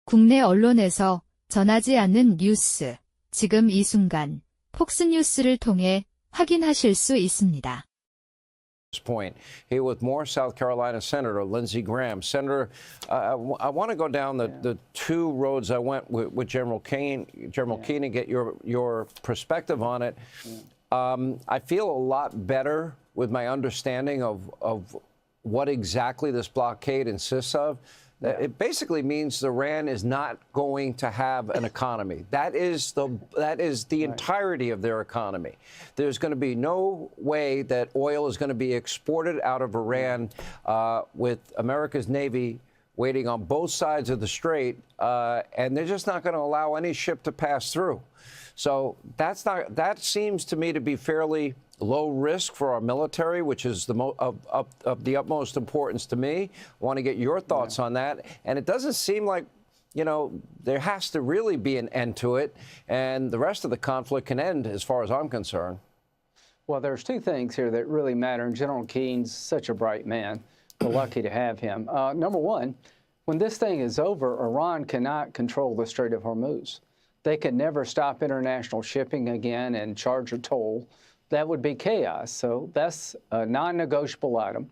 국내 언론에서 전하지 않는 뉴스, 지금 이 순간 폭스뉴스를 통해 확인하실 수 있습니다. Point here with more South Carolina Senator Lindsey Graham. Senator, I want to go down the two roads I went with General Keane and get your perspective on it. I feel a lot better with my understanding of what exactly this blockade insists of. It basically means Iran is not going to have an economy. That is the entirety of their economy. There's going to be no way that oil is going to be exported out of Iran with America's Navy waiting on both sides of the strait, and they're just not going to allow any ship to pass through. So that seems to me to be fairly low risk for our military, which is of the utmost importance to me. I want to get your thoughts on that. And it doesn't seem like, there has to really be an end to it, and the rest of the conflict can end as far as I'm concerned. Well, there's two things here that really matter, and General Keene's such a bright man. We're lucky to have him. Number one, when this thing is over, Iran cannot control the Strait of Hormuz. They can never stop international shipping again and charge a toll. That would be chaos. So that's a non-negotiable item.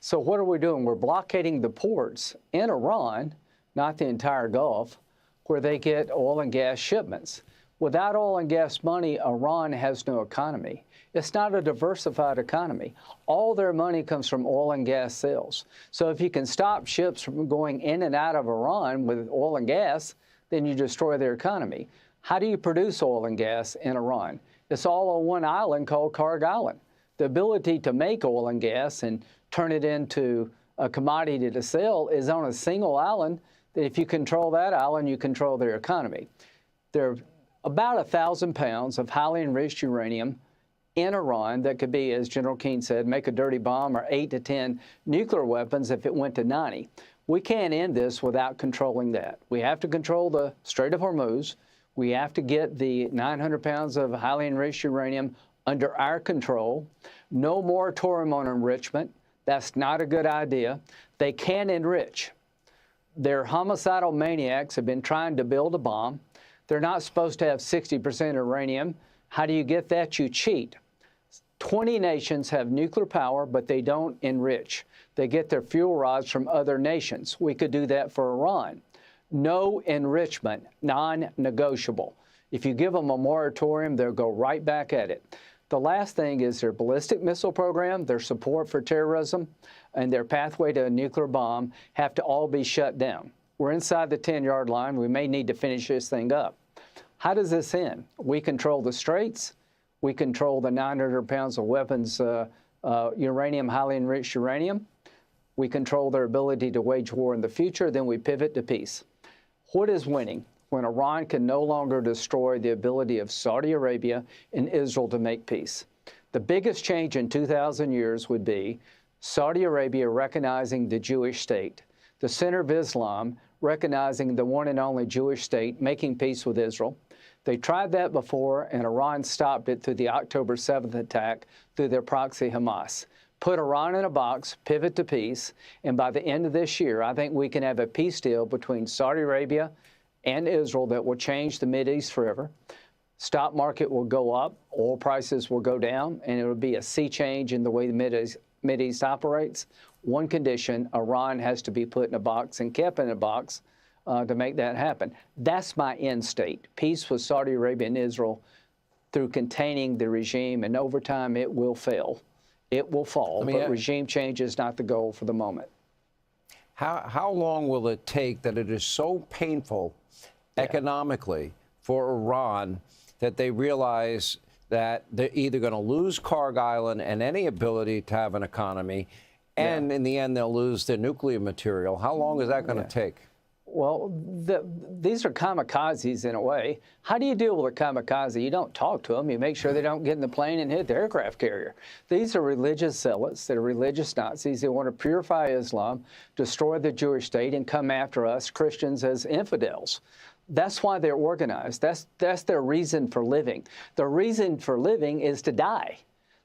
So what are we doing? We're blockading the ports in Iran, not the entire Gulf, where they get oil and gas shipments. Without oil and gas money, Iran has no economy. It's not a diversified economy. All their money comes from oil and gas sales. So if you can stop ships from going in and out of Iran with oil and gas, then you destroy their economy. How do you produce oil and gas in Iran? It's all on one island called Karg Island. The ability to make oil and gas and turn it into a commodity to sell is on a single island that if you control that island, you control their economy. There are about 1,000 pounds of highly enriched uranium in Iran that could be, as General Keane said, make a dirty bomb or 8 to 10 nuclear weapons if it went to 90. We can't end this without controlling that. We have to control the Strait of Hormuz. We have to get the 900 pounds of highly enriched uranium under our control. No moratorium on enrichment. That's not a good idea. They can enrich. Their homicidal maniacs have been trying to build a bomb. They're not supposed to have 60% uranium. How do you get that? You cheat. 20 nations have nuclear power, but they don't enrich. They get their fuel rods from other nations. We could do that for Iran. No enrichment, non-negotiable. If you give them a moratorium, they'll go right back at it. The last thing is their ballistic missile program, their support for terrorism, and their pathway to a nuclear bomb have to all be shut down. We're inside the 10-yard line. We may need to finish this thing up. How does this end? We control the straits. We control the 900 pounds of weapons, uranium, highly enriched uranium. We control their ability to wage war in the future. Then we pivot to peace. What is winning? When Iran can no longer destroy the ability of Saudi Arabia and Israel to make peace. The biggest change in 2,000 years would be Saudi Arabia recognizing the Jewish state, the center of Islam recognizing the one and only Jewish state, making peace with Israel. They tried that before, and Iran stopped it through the October 7th attack through their proxy Hamas. Put Iran in a box, pivot to peace, and by the end of this year, I think we can have a peace deal between Saudi Arabia and Israel that will change the Mideast forever. Stock market will go up, oil prices will go down, and it will be a sea change in the way the Mideast operates. One condition, Iran has to be put in a box and kept in a box to make that happen. That's my end state, peace with Saudi Arabia and Israel through containing the regime, and over time it will fail. It will fall, but regime change is not the goal for the moment. How long will it take that it is so painful economically for Iran that they realize that they're either going to lose Karg Island and any ability to have an economy, and in the end they'll lose their nuclear material? How long is that going to take? Well, these are kamikazes in a way. How do you deal with a kamikaze? You don't talk to them. You make sure they don't get in the plane and hit the aircraft carrier. These are religious zealots. They're religious Nazis. They want to purify Islam, destroy the Jewish state, and come after us Christians as infidels. That's why they're organized. That's their reason for living. The reason for living is to die.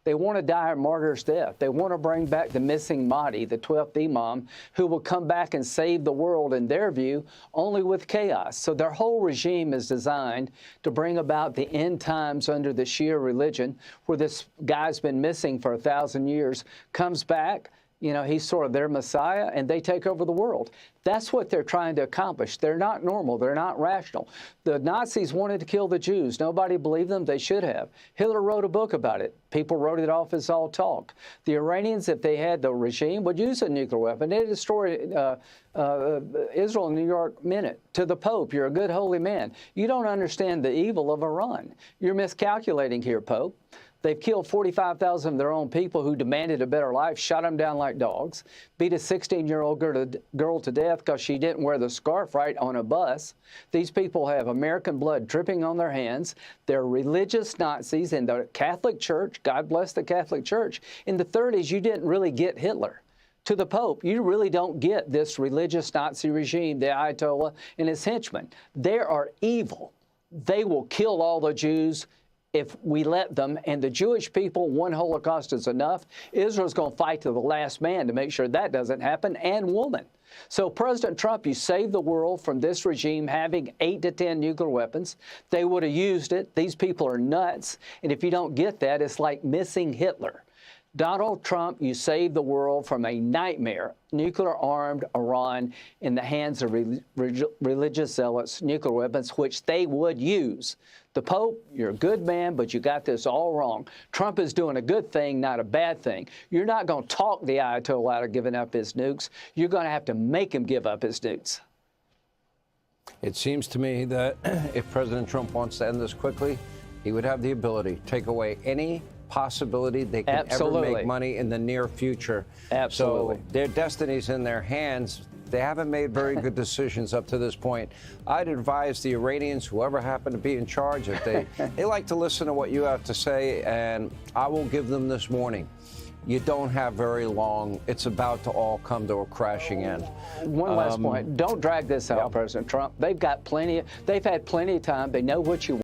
They want to die a martyr's death. They want to bring back the missing Mahdi, the 12th Imam, who will come back and save the world, in their view, only with chaos. So their whole regime is designed to bring about the end times under the Shia religion, where this guy's been missing for 1,000 years, comes back. You know, he's sort of their Messiah, and they take over the world. That's what they're trying to accomplish. They're not normal. They're not rational. The Nazis wanted to kill the Jews. Nobody believed them. They should have. Hitler wrote a book about it. People wrote it off as all talk. The Iranians, if they had the regime, would use a nuclear weapon. They'd destroy Israel in New York minute. To the Pope, you're a good, holy man. You don't understand the evil of Iran. You're miscalculating here, Pope. They've killed 45,000 of their own people who demanded a better life, shot them down like dogs, beat a 16-year-old girl to death because she didn't wear the scarf right on a bus. These people have American blood dripping on their hands. They're religious Nazis, and the Catholic Church, God bless the Catholic Church, in the 30s, you didn't really get Hitler. To the Pope, you really don't get this religious Nazi regime, the Ayatollah and his henchmen. They are evil. They will kill all the Jews if we let them, and the Jewish people, one Holocaust is enough. Israel's going to fight to the last man to make sure that doesn't happen, and woman. So President Trump, you saved the world from this regime having 8 to 10 nuclear weapons. They would have used it. These people are nuts, and if you don't get that, it's like missing Hitler. Donald Trump, you saved the world from a nightmare, nuclear-armed Iran in the hands of religious zealots, nuclear weapons, which they would use. The Pope, you're a good man, but you got this all wrong. Trump is doing a good thing, not a bad thing. You're not going to talk the Ayatollah out of giving up his nukes. You're going to have to make him give up his nukes. It seems to me that if President Trump wants to end this quickly, he would have the ability to take away any possibility they can ever make money in the near future. Absolutely. So their destiny's in their hands. They haven't made very good decisions up to this point. I'd advise the Iranians, whoever happened to be in charge, if they like to listen to what you have to say, and I will give them this warning. You don't have very long. It's about to all come to a crashing end. One last point. Don't drag this out, President Trump. They've had plenty of time. They know what you want.